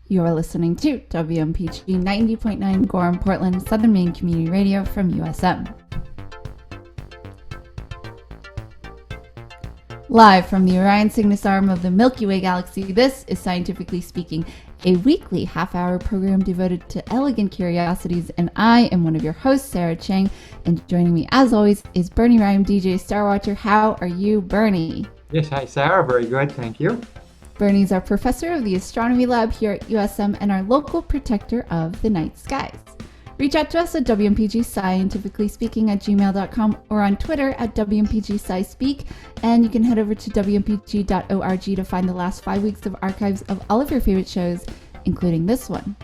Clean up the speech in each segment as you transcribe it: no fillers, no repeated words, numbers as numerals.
You're listening to WMPG 90.9 Gorham, Portland, Southern Maine Community Radio from USM. Live from the Orion Cygnus arm of the Milky Way galaxy, this is Scientifically Speaking, a weekly half-hour program devoted to elegant curiosities, and I am one of your hosts, Sarah Chang, and joining me as always is Bernie Rhyme, DJ Star Watcher. How are you, Bernie? Yes, hi Sarah, very good, thank you. Bernie's our professor of the astronomy lab here at USM and our local protector of the night skies. Reach out to us at WMPGScientificallyspeaking@gmail.com or on Twitter at WMPGSciSpeak, and you can head over to WMPG.org to find the last 5 weeks of archives of all of your favorite shows, including this one.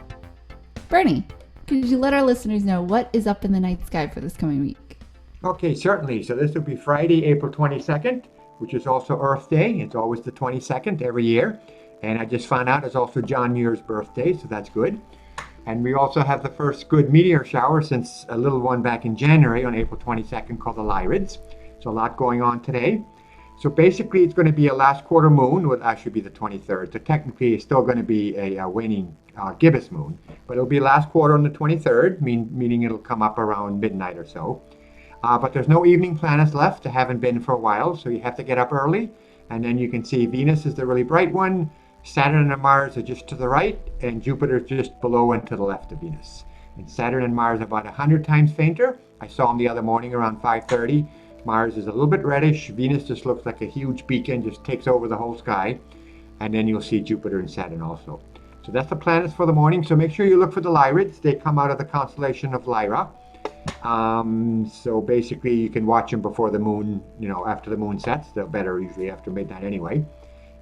Bernie, could you let our listeners know what is up in the night sky for this coming week? Okay, certainly. So this will be Friday, April 22nd, which is also Earth Day. It's always the 22nd every year. And I just found out it's also John Muir's birthday, so that's good. And we also have the first good meteor shower since a little one back in January on April 22nd called the Lyrids. So a lot going on today. So basically it's going to be a last quarter moon, would actually be the 23rd. So technically it's still going to be a waning gibbous moon, but it'll be last quarter on the 23rd, meaning it'll come up around midnight or so. But there's no evening planets left. There haven't been for a while, so you have to get up early. And then you can see Venus is the really bright one. Saturn and Mars are just to the right, and Jupiter is just below and to the left of Venus. And Saturn and Mars are about 100 times fainter. I saw them the other morning around 5:30. Mars is a little bit reddish. Venus just looks like a huge beacon, just takes over the whole sky. And then you'll see Jupiter and Saturn also. So that's the planets for the morning. So make sure you look for the Lyrids. They come out of the constellation of Lyra. So basically you can watch them before the moon, after the moon sets. They're better usually after midnight anyway.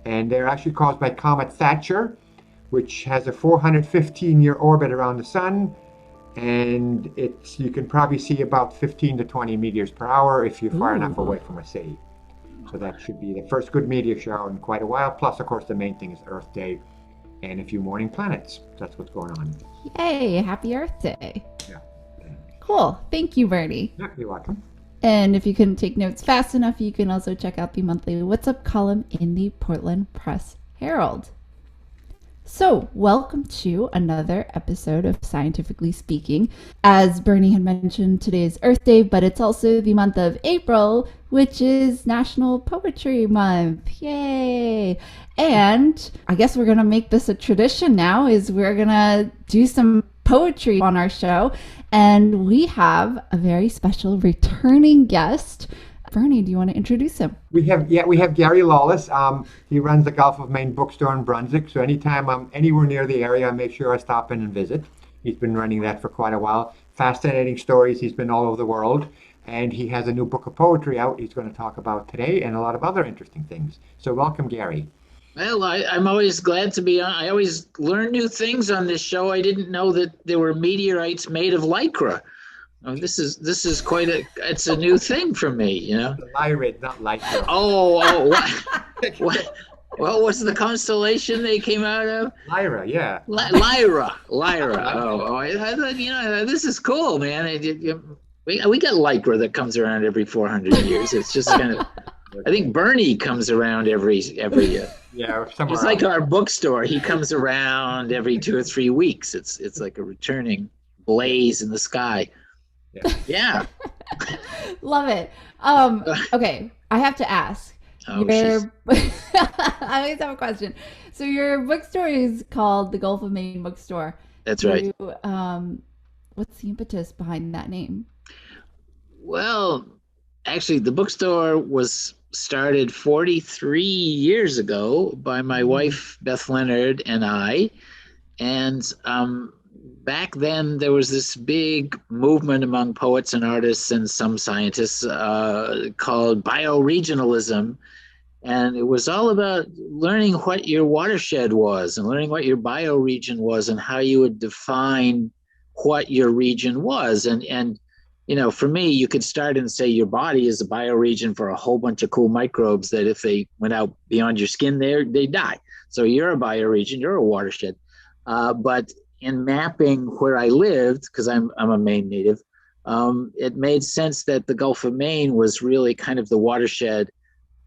And they're actually caused by Comet Thatcher, which has a 415-year orbit around the sun. And you can probably see about 15 to 20 meteors per hour if you're far enough away from a city. So that should be the first good meteor shower in quite a while. Plus, of course, the main thing is Earth Day and a few morning planets. That's what's going on. Yay, happy Earth Day. Yeah. Cool. Thank you, Bernie. Yeah, you're welcome. And if you couldn't take notes fast enough, you can also check out the monthly What's Up column in the Portland Press Herald. So, welcome to another episode of Scientifically Speaking. As Bernie had mentioned, today is Earth Day, but it's also the month of April, which is National Poetry Month. Yay! And I guess we're going to make this a tradition now, is we're going to do some poetry on our show. And we have a very special returning guest. Bernie, do you want to introduce him? We have Gary Lawless. He runs the Gulf of Maine Bookstore in Brunswick. So anytime I'm anywhere near the area, I make sure I stop in and visit. He's been running that for quite a while. Fascinating stories. He's been all over the world. And he has a new book of poetry out he's going to talk about today and a lot of other interesting things. So welcome, Gary. Well, I'm always glad to be on. I always learn new things on this show. I didn't know that there were meteorites made of lycra. This is it's a new thing for me, The Lyrid, not lycra. What was the constellation they came out of? Lyra, yeah. Lyra. I thought, this is cool, man. We got lycra that comes around every 400 years. It's just kind of. I think Bernie comes around every year. Yeah, it's like our bookstore. He comes around every 2 or 3 weeks. It's like a returning blaze in the sky. Yeah. Love it. Okay, I have to ask. I always have a question. So your bookstore is called the Gulf of Maine Bookstore. That's right. What's the impetus behind that name? Well, actually, the bookstore was started 43 years ago by my wife, Beth Leonard, and I. And back then, there was this big movement among poets and artists and some scientists called bioregionalism. And it was all about learning what your watershed was and learning what your bioregion was and how you would define what your region was. And for me, you could start and say your body is a bioregion for a whole bunch of cool microbes that if they went out beyond your skin there, they die. So you're a bioregion, you're a watershed. But in mapping where I lived, because I'm a Maine native, it made sense that the Gulf of Maine was really kind of the watershed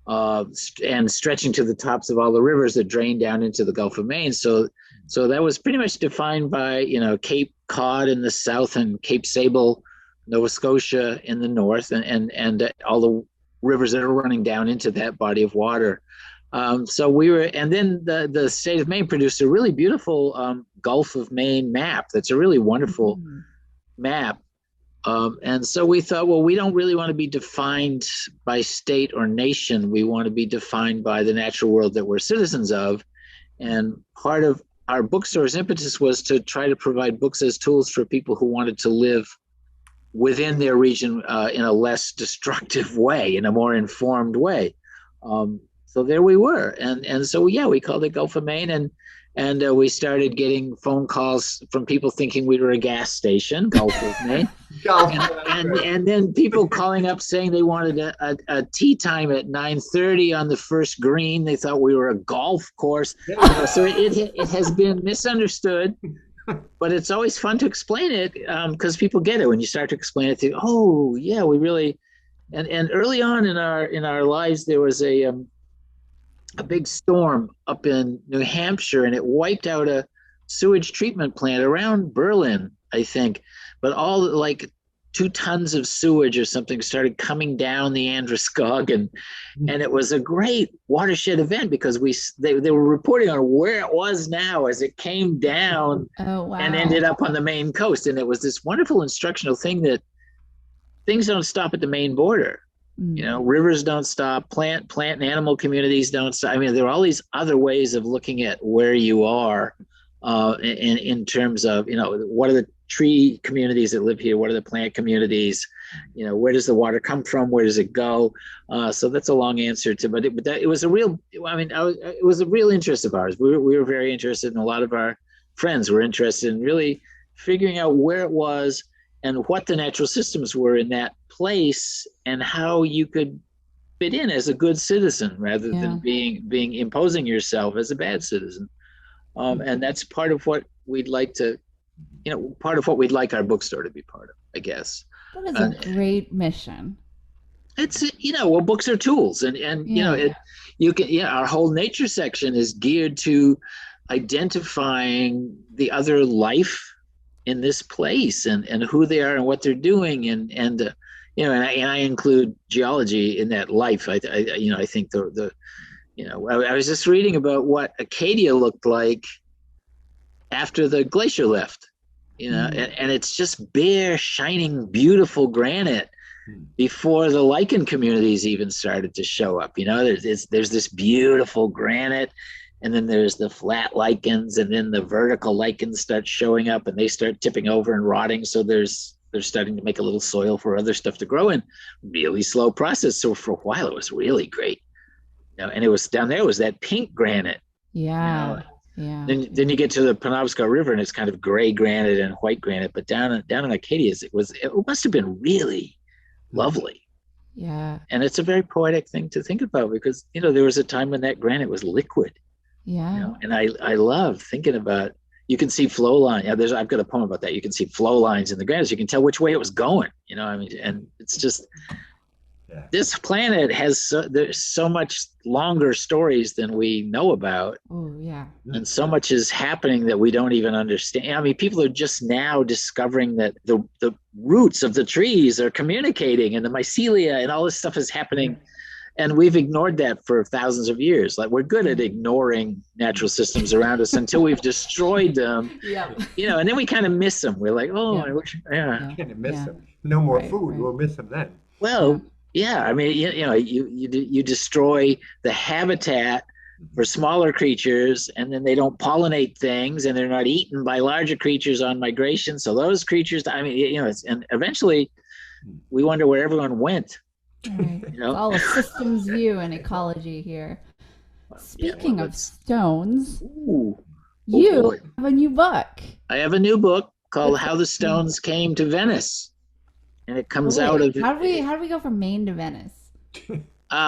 and stretching to the tops of all the rivers that drain down into the Gulf of Maine. So that was pretty much defined by, Cape Cod in the south and Cape Sable, Nova Scotia in the north, and all the rivers that are running down into that body of water. So we were, and then the state of Maine produced a really beautiful Gulf of Maine map. That's a really wonderful map. And so we thought, well, we don't really want to be defined by state or nation. We want to be defined by the natural world that we're citizens of. And part of our bookstore's impetus was to try to provide books as tools for people who wanted to live within their region in a less destructive way, in a more informed way. So there we were. And so, yeah, we called it Gulf of Maine. And we started getting phone calls from people thinking we were a gas station, Gulf of Maine. and then people calling up saying they wanted a tea time at 9:30 on the first green. They thought we were a golf course. So it has been misunderstood, but it's always fun to explain it because people get it when you start to explain it. Oh, yeah, we really. And early on in our lives, there was a big storm up in New Hampshire, and it wiped out a sewage treatment plant around Berlin, I think. But all like 2 tons of sewage or something started coming down the Androscoggin, and it was a great watershed event because they were reporting on where it was now as it came down and ended up on the Maine coast. And it was this wonderful instructional thing that things don't stop at the Maine border. Rivers don't stop, plant and animal communities don't stop. I mean, there are all these other ways of looking at where you are in terms of, what are the tree communities that live here? What are the plant communities? Where does the water come from? Where does it go? So that's a long answer to, but it was a real, it was a real interest of ours. We were very interested, and a lot of our friends were interested in really figuring out where it was and what the natural systems were in that place, and how you could fit in as a good citizen rather than being imposing yourself as a bad citizen. And that's part of what we'd like to, part of what we'd like our bookstore to be part of, I guess. That is a great mission. It's, books are tools, and our whole nature section is geared to identifying the other life in this place and who they are and what they're doing, and I include geology in that life. I think I was just reading about what Acadia looked like after the glacier left, and it's just bare, shining, beautiful granite before the lichen communities even started to show up. There's this beautiful granite, and then there's the flat lichens, and then the vertical lichens start showing up, and they start tipping over and rotting. So they're starting to make a little soil for other stuff to grow in. Really slow process. So for a while, it was really great. And it was down there, it was that pink granite. Yeah. Yeah. Then you get to the Penobscot River, and it's kind of gray granite and white granite. But down in Acadia, it must have been really lovely. Yeah. And it's a very poetic thing to think about, because there was a time when that granite was liquid. Yeah. And I love thinking about, you can see flow line. I've got a poem about that. You can see flow lines in the granite. You can tell which way it was going, and it's just, this planet there's so much longer stories than we know about. Oh, yeah. And so much is happening that we don't even understand. I mean, people are just now discovering that the roots of the trees are communicating, and the mycelia and all this stuff is happening. And we've ignored that for thousands of years. Like, we're good at ignoring natural systems around us until we've destroyed them. Yeah. And then we kind of miss them. We're like, I wish, Kind of miss them. No more food. Right. We'll miss them then. Well, I mean, you destroy the habitat for smaller creatures, and then they don't pollinate things, and they're not eaten by larger creatures on migration. So those creatures, I mean, and eventually we wonder where everyone went. Right. It's all a systems view and ecology here. Speaking of stones, you have a new book. I have a new book called How the Stones Came to Venice. And it comes out of... How do we go from Maine to Venice?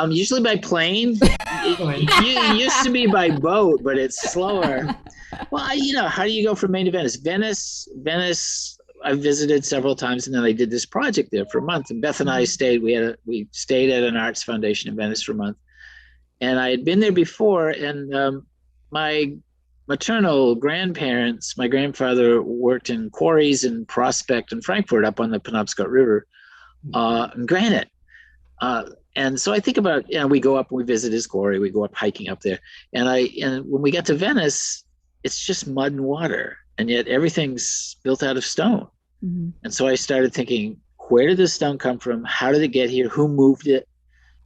Usually by plane. It used to be by boat, but it's slower. Well, how do you go from Maine to Venice? Venice, I visited several times, and then I did this project there for a month. And Beth and I stayed. We stayed at an arts foundation in Venice for a month, And I had been there before, and my maternal grandparents, my grandfather worked in quarries in Prospect and Frankfurt up on the Penobscot River, in granite. And so I think about, we go up and we visit his quarry, we go up hiking up there. And when we got to Venice, it's just mud and water, and yet everything's built out of stone. Mm-hmm. And so I started thinking, where did this stone come from? How did it get here? Who moved it?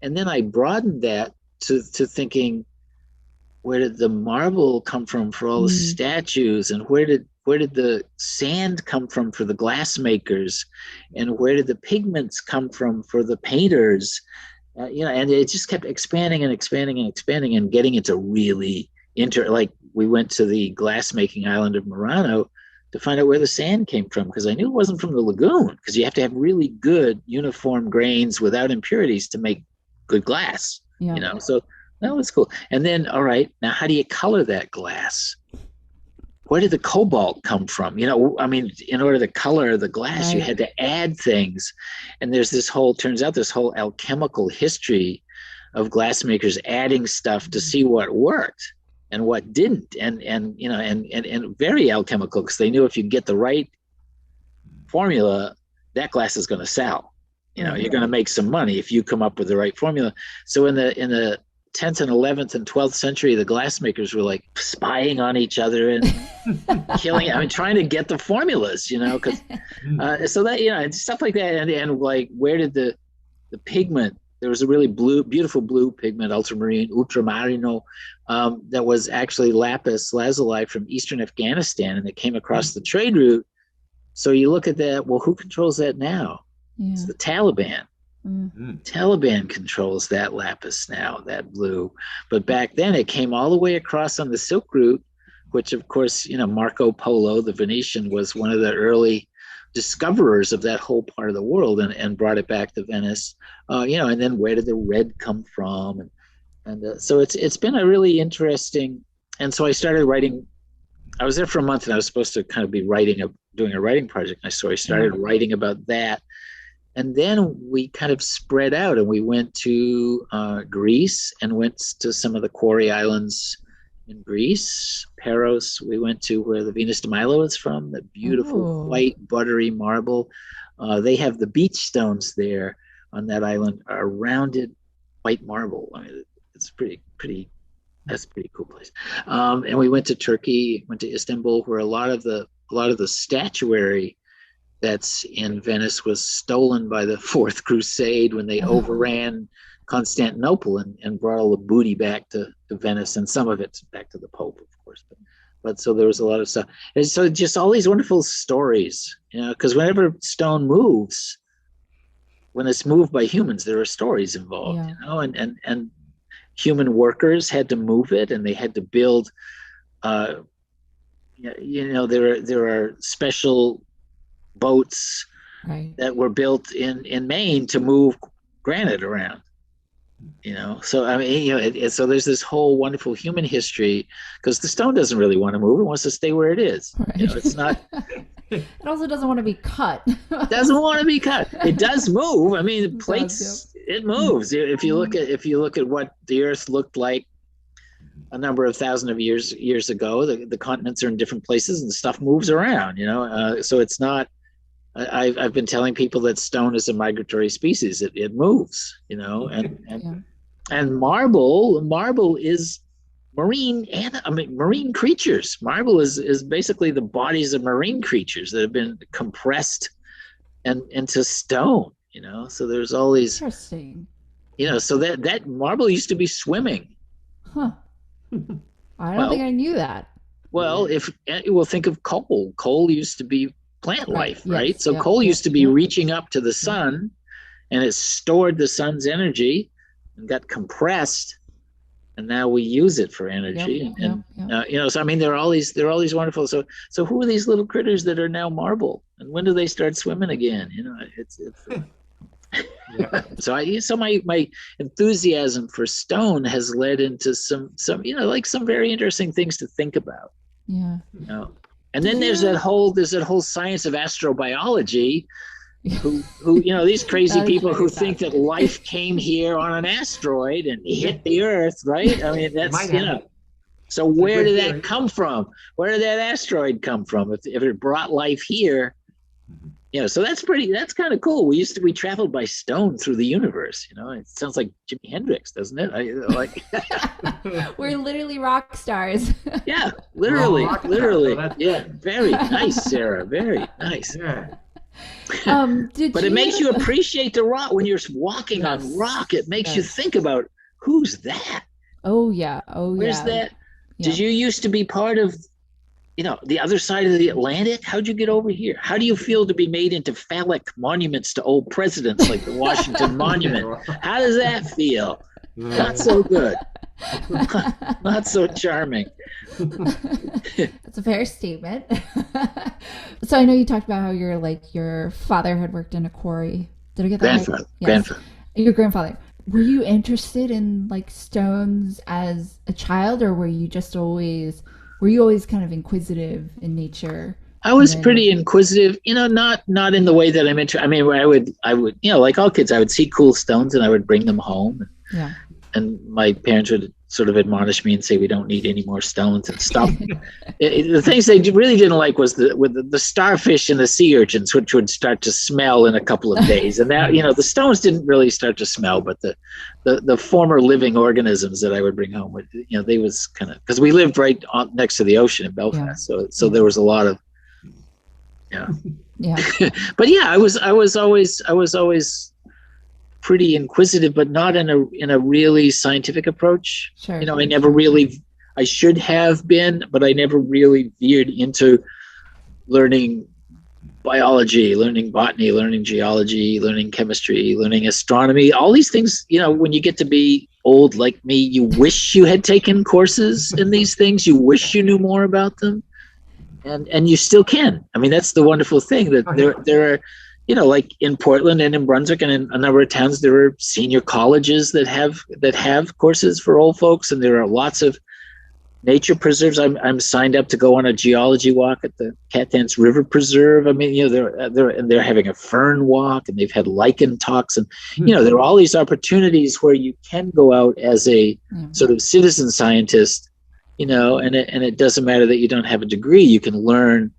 And then I broadened that to thinking, where did the marble come from for all the statues, and where did the sand come from for the glass makers, and where did the pigments come from for the painters? And it just kept expanding and expanding and expanding and getting into really like we went to the glass making island of Murano to find out where the sand came from, because I knew it wasn't from the lagoon, because you have to have really good uniform grains without impurities to make good glass. So that was cool. And then, all right, now how do you color that glass? Where did the cobalt come from? In order to color the glass, right, you had to add things. And there's turns out this whole alchemical history of glassmakers adding stuff to see what worked and what didn't. And very alchemical, because they knew if you get the right formula, that glass is going to sell. You're going to make some money if you come up with the right formula. So in the 10th and 11th and 12th century, the glassmakers were like spying on each other and trying to get the formulas, because so that, stuff like that. And like, where did the pigment, there was a really beautiful blue pigment, ultramarino, that was actually lapis lazuli from Eastern Afghanistan, and it came across the trade route. So you look at that, well, who controls that now? Yeah. It's the Taliban. Taliban controls that lapis now, that blue. But back then it came all the way across on the Silk Route, which of course, Marco Polo, the Venetian, was one of the early discoverers of that whole part of the world, and brought it back to Venice. And then where did the red come from? And so it's been a really interesting. And so I started writing. I was there for a month, and I was supposed to kind of be doing a writing project. So I started writing about that. And then we kind of spread out, and we went to Greece and went to some of the quarry islands in Greece. Paros, we went to where the Venus de Milo is from, the beautiful white buttery marble. They have the beach stones there on that island are rounded white marble. I mean, it's that's a pretty cool place. And we went to Turkey, went to Istanbul, where a lot of the statuary that's in Venice was stolen by the Fourth Crusade when they overran Constantinople and brought all the booty back to Venice, and some of it's back to the Pope, of course. But so there was a lot of stuff. And so just all these wonderful stories, because whenever stone moves, when it's moved by humans, there are stories involved, and human workers had to move it, and they had to build, there are special boats that were built in Maine to move granite around, so so there's this whole wonderful human history, because the stone doesn't really want to move. It wants to stay where it is. It's not it also doesn't want to be cut. Doesn't want to be cut. It does move. I mean, the plates, it moves. If you look at what the earth looked like a number of thousands of years ago, the continents are in different places and stuff moves around, so it's not. I've been telling people that stone is a migratory species. It moves, and marble is marine creatures. Marble is basically the bodies of marine creatures that have been compressed and into stone. So there's all these interesting. So that marble used to be swimming. Huh. I don't think I knew that. Well, think of coal. Coal used to be plant life, right? Yes, so coal used to be reaching up to the sun, and it stored the sun's energy and got compressed, and now we use it for energy. So I mean, there are all these wonderful. So who are these little critters that are now marble, and when do they start swimming again? It's So my enthusiasm for stone has led into some some very interesting things to think about. And then there's that whole science of astrobiology who these crazy That is people very who think that fascinating. life came here on an asteroid and hit the Earth, right? I mean, It might that's have. So It's a where good did that theory. come from? Where did that asteroid come from? If it brought life here, so that's kind of cool. We traveled by stone through the universe. It sounds like Jimi Hendrix, doesn't it? We're literally rock stars. Yeah, We're all literally, rock stars, so literally. that's Yeah, good. very nice, Sarah. Very nice. Yeah. Did But it makes you? you appreciate the rock when you're walking on Yes. rock. It makes you Yes. think about who's that? Oh yeah. Oh Where's yeah. that? Yeah. Did you used to be part of, the other side of the Atlantic? How'd you get over here? How do you feel to be made into phallic monuments to old presidents like the Washington Monument? How does that feel? Not so good. Not so charming. That's a fair statement. So I know you talked about how your father had worked in a quarry. Did I get that Grandfather. right? Yes. Grandfather. Your grandfather. Were you interested in stones as a child, or were you always kind of inquisitive in nature? I And was then pretty inquisitive, not in the way that I'm into. I mean, where I would, like all kids, I would see cool stones and I would bring them home. yeah. And my parents would sort of admonish me and say we don't need any more stones and stuff. The things they really didn't like was the starfish and the sea urchins, which would start to smell in a couple of days. And that the stones didn't really start to smell, but the former living organisms that I would bring home would, they was kind of, because we lived right next to the ocean in Belfast, so there was a lot of Yeah. but yeah, I was always pretty inquisitive, but not in a really scientific approach. Sure. I should have been, but I never really veered into learning biology, learning botany, learning geology, learning chemistry, learning astronomy, all these things. When you get to be old like me, you wish you had taken courses in these things. You wish you knew more about them. And you still can. I mean, that's the wonderful thing that there are, like in Portland and in Brunswick and in a number of towns, there are senior colleges that have courses for old folks, and there are lots of nature preserves. I'm signed up to go on a geology walk at the Cat Dance River Preserve. I mean, they're having a fern walk, and they've had lichen talks, and there are all these opportunities where you can go out as a sort of citizen scientist, and it doesn't matter that you don't have a degree. You can learn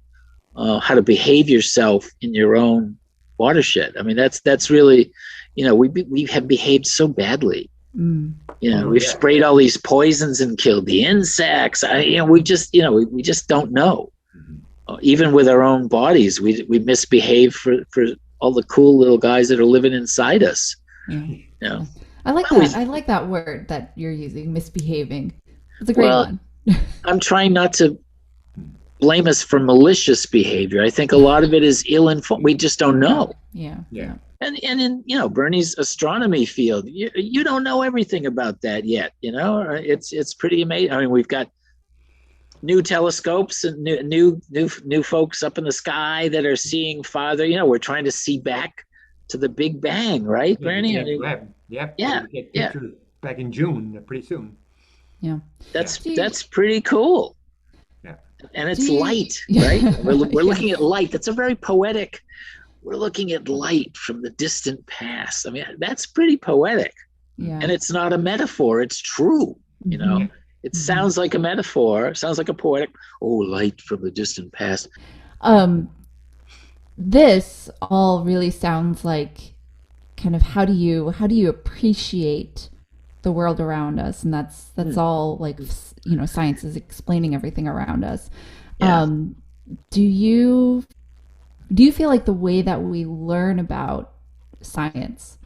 how to behave yourself in your own watershed. I mean, that's really, we have behaved so badly. We've sprayed all these poisons and killed the insects. We just don't know. Even with our own bodies, we misbehave for all the cool little guys that are living inside us. I like that. I like that word that you're using, misbehaving. It's a great one. I'm trying not to blame us for malicious behavior. I think a lot of it is ill-informed. We just don't know. Yeah. And in Bernie's astronomy field, you don't know everything about that yet. It's pretty amazing. I mean, we've got new telescopes and new folks up in the sky that are seeing farther. We're trying to see back to the Big Bang, right, Bernie? Yeah. Get pictures back in June, pretty soon. Yeah. That's pretty cool. Yeah. And it's light, right? We're looking at light. That's a very poetic. We're looking at light from the distant past. I mean, that's pretty poetic. Yeah. And it's not a metaphor. It's true. It sounds like a metaphor. Sounds like a poetic. Oh, light from the distant past. This all really sounds like kind of how do you appreciate the world around us, and that's all like science is explaining everything around us. Yeah. Do you feel like the way that we learn about science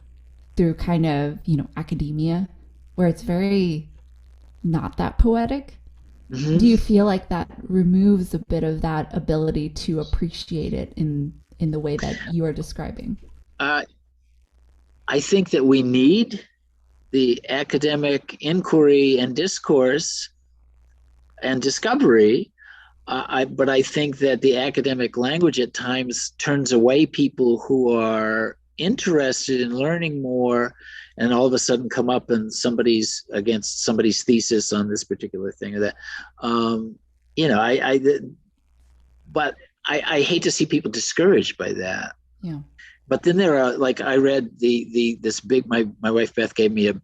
through kind of academia, where it's very not that poetic, do you feel like that removes a bit of that ability to appreciate it in the way that you are describing? I think that we need the academic inquiry and discourse and discovery, but I think that the academic language at times turns away people who are interested in learning more, and all of a sudden come up and against somebody's thesis on this particular thing or that. But I hate to see people discouraged by that. Yeah. but then there are, like, I read this big, my wife Beth gave me a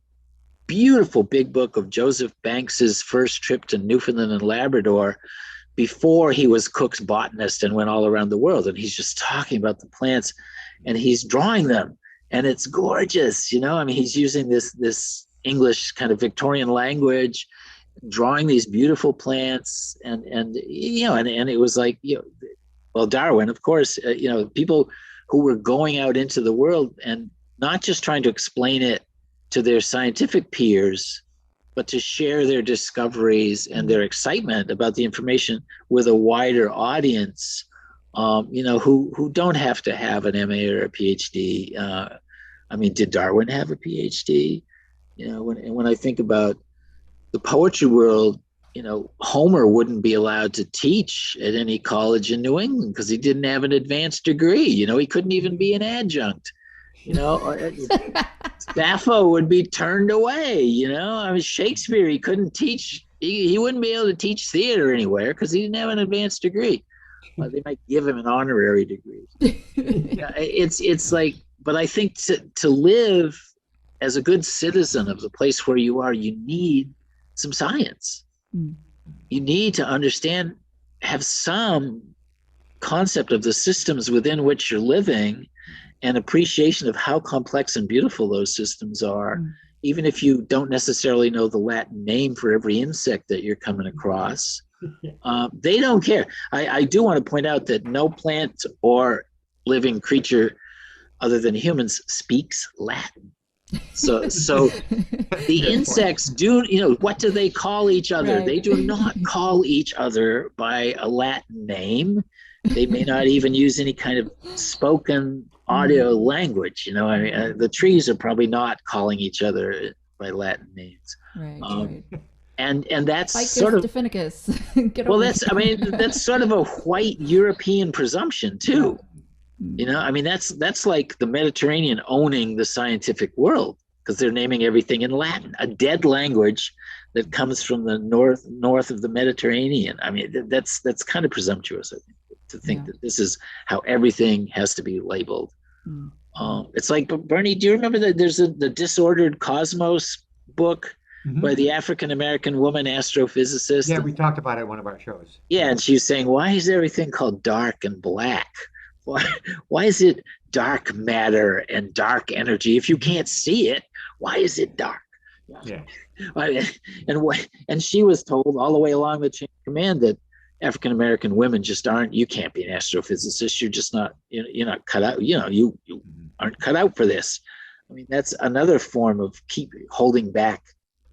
beautiful big book of Joseph Banks's first trip to Newfoundland and Labrador before he was Cook's botanist and went all around the world. And he's just talking about the plants and he's drawing them. And it's gorgeous, I mean, he's using this English kind of Victorian language, drawing these beautiful plants. And it was like, well, Darwin, of course, people who were going out into the world and not just trying to explain it to their scientific peers, but to share their discoveries and their excitement about the information with a wider audience, who don't have to have an MA or a PhD. I mean, did Darwin have a PhD? When I think about the poetry world, Homer wouldn't be allowed to teach at any college in New England because he didn't have an advanced degree. He couldn't even be an adjunct. Sappho would be turned away. I mean, Shakespeare, he couldn't teach. He wouldn't be able to teach theater anywhere because he didn't have an advanced degree. They might give him an honorary degree. It's like, but I think to live as a good citizen of the place where you are, you need some science. You need to understand, have some concept of the systems within which you're living, and appreciation of how complex and beautiful those systems are, even if you don't necessarily know the Latin name for every insect that you're coming across. They don't care. I do want to point out that no plant or living creature other than humans speaks Latin. So the insects do, what do they call each other? Right. They do not call each other by a Latin name. They may not even use any kind of spoken audio language. I mean, the trees are probably not calling each other by Latin names. Right. And that's Ficus sort of Definicus. That's sort of a white European presumption too. I mean, that's like the Mediterranean owning the scientific world because they're naming everything in Latin, a dead language that comes from the north of the Mediterranean. I mean, that's kind of presumptuous, I think, to think that this is how everything has to be labeled. It's like, Bernie, do you remember that there's the Disordered Cosmos book by the African-American woman astrophysicist? Yeah, we talked about it in one of our shows. Yeah, and she was saying, why is everything called dark and black? Why is it dark matter and dark energy? If you can't see it, why is it dark? Yeah. And she was told all the way along the chain of command that African American women just aren't. You can't be an astrophysicist. You're just not. You're not cut out. You aren't cut out for this. I mean, that's another form of holding back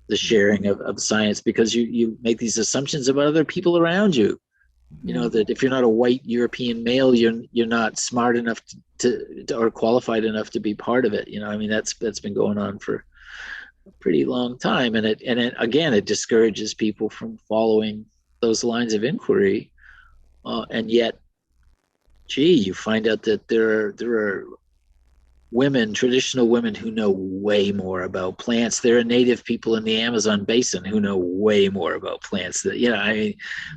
the sharing of science because you make these assumptions about other people around you. That if you're not a white European male, you're not smart enough to or qualified enough to be part of it. I mean, that's been going on for a pretty long time, and it discourages people from following those lines of inquiry, and yet, you find out that there are women, traditional women, who know way more about plants. There are native people in the Amazon basin who know way more about plants.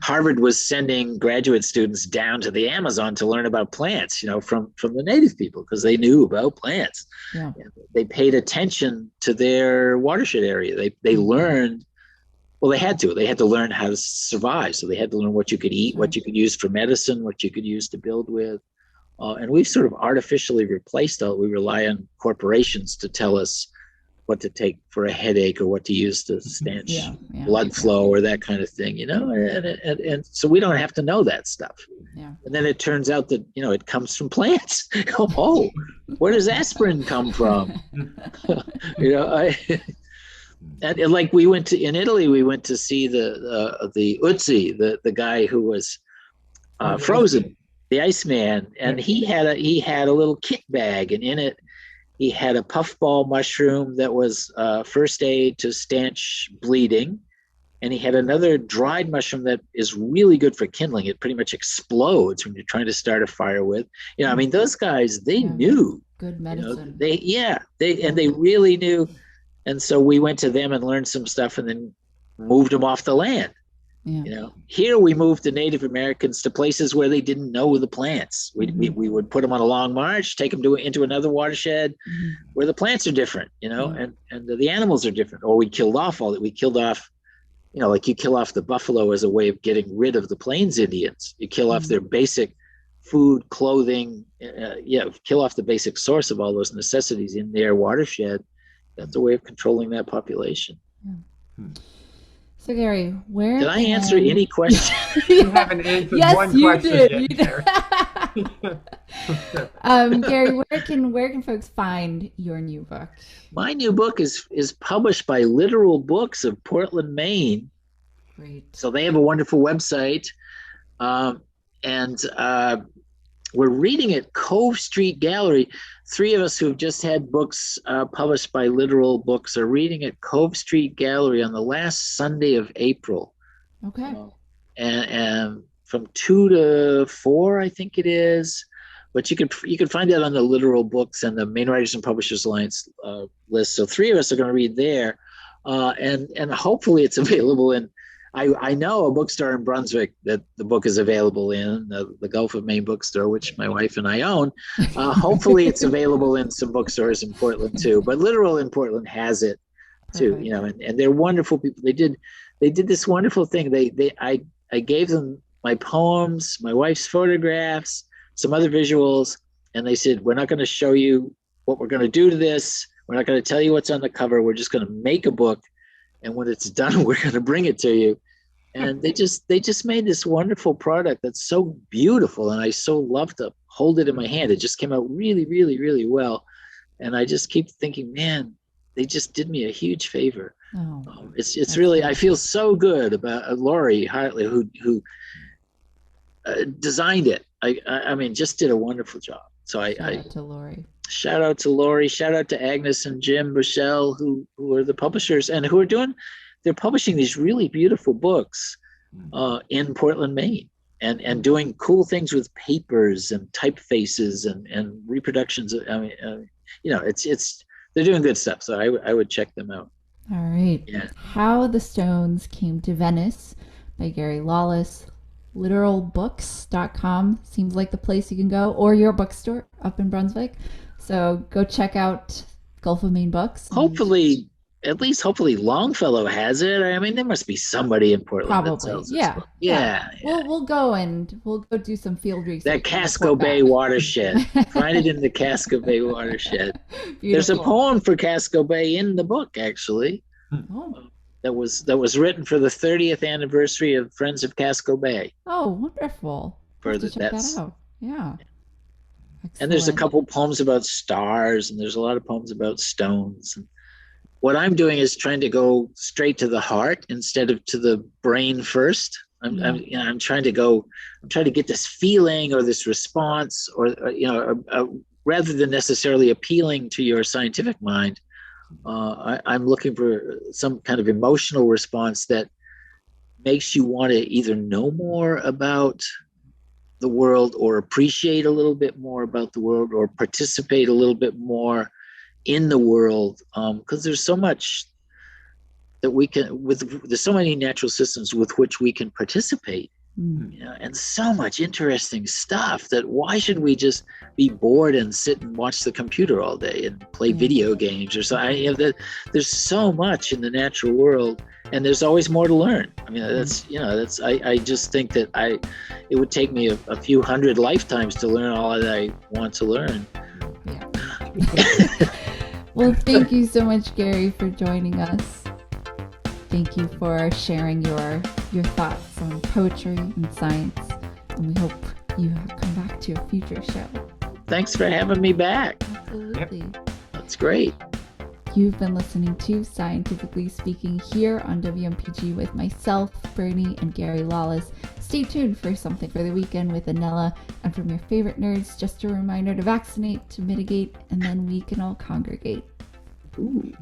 Harvard was sending graduate students down to the Amazon to learn about plants, from the native people because they knew about plants. Yeah. They paid attention to their watershed area. They learned. Well, they had to learn how to survive. So they had to learn what you could eat, what you could use for medicine, what you could use to build with. And we've sort of artificially replaced all. We rely on corporations to tell us what to take for a headache or what to use to stanch blood flow or that kind of thing, and so we don't have to know that stuff. Yeah. And then it turns out that, it comes from plants. Oh, where does aspirin come from? And like in Italy, we went to see the Uzi, the guy who was frozen. The Iceman, and he had a little kit bag, and in it he had a puffball mushroom that was first aid to stanch bleeding, and he had another dried mushroom that is really good for kindling. It pretty much explodes when you're trying to start a fire with. I mean, those guys, they knew good medicine. They really knew, and so we went to them and learned some stuff, and then moved them off the land. Yeah. Here we moved the Native Americans to places where they didn't know the plants. We would put them on a long march, take them into another watershed where the plants are different, and the animals are different. Or we killed off like you kill off the buffalo as a way of getting rid of the Plains Indians. You kill off their basic food, clothing, kill off the basic source of all those necessities in their watershed. That's a way of controlling that population. Yeah. So Gary, where did I answer any question? You haven't answered yes, one you question did. yet, You did. Gary, where can folks find your new book? My new book is published by Literal Books of Portland, Maine. Great. So they have a wonderful website, and we're reading at Cove Street Gallery. 3 of us who have just had books published by Literal Books are reading at Cove Street Gallery on the last Sunday of April. Okay. And from 2 to 4, I think it is. But you could find that on the Literal Books and the Maine Writers and Publishers Alliance list. So 3 of us are going to read there, and hopefully it's available in. I know a bookstore in Brunswick that the book is available in, the Gulf of Maine bookstore, which my wife and I own. Hopefully it's available in some bookstores in Portland too, but Literal in Portland has it too. And they're wonderful people. They did this wonderful thing. I gave them my poems, my wife's photographs, some other visuals, and they said, we're not going to show you what we're going to do to this. We're not going to tell you what's on the cover. We're just going to make a book. And when it's done, we're going to bring it to you. And they just made this wonderful product that's so beautiful. And I so love to hold it in my hand. It just came out really, really, really well. And I just keep thinking, man, they just did me a huge favor. Oh, it's really, I feel so good about Lori Hartley, who designed it. I mean, just did a wonderful job. So shout out to Lori. Shout out to Lori, shout out to Agnes and Jim Bushell, who are the publishers and who are they're publishing these really beautiful books in Portland, Maine, and doing cool things with papers and typefaces and reproductions. I mean, they're doing good stuff. So I would check them out. All right. Yeah. How the Stones Came to Venice by Gary Lawless. Literalbooks.com seems like the place you can go, or your bookstore up in Brunswick. So go check out Gulf of Maine Books. Hopefully Longfellow has it. I mean, there must be somebody in Portland. Probably, yeah. We'll go do some field research. That Casco Bay watershed. Find it in the Casco Bay watershed. There's a poem for Casco Bay in the book, actually. Oh. That was written for the 30th anniversary of Friends of Casco Bay. Oh, wonderful! Check that out. Yeah. Excellent. And there's a couple poems about stars, and there's a lot of poems about stones. And what I'm doing is trying to go straight to the heart instead of to the brain first. I'm trying to get this feeling or this response, or rather than necessarily appealing to your scientific mind. I'm looking for some kind of emotional response that makes you want to either know more about the world or appreciate a little bit more about the world or participate a little bit more in the world, because there's so much that there's so many natural systems with which we can participate. And so much interesting stuff that why should we just be bored and sit and watch the computer all day and play video games or something? There's so much in the natural world, and there's always more to learn. I mean, I just think that it would take me a few hundred lifetimes to learn all that I want to learn. Yeah. Well, thank you so much, Gary, for joining us. Thank you for sharing your thoughts on poetry and science, and we hope you come back to a future show. Thanks for having me back. Absolutely. Yep. That's great. You've been listening to Scientifically Speaking here on WMPG with myself, Bernie, and Gary Lawless. Stay tuned for Something for the Weekend with Anella, and from your favorite nerds, just a reminder to vaccinate, to mitigate, and then we can all congregate. Ooh.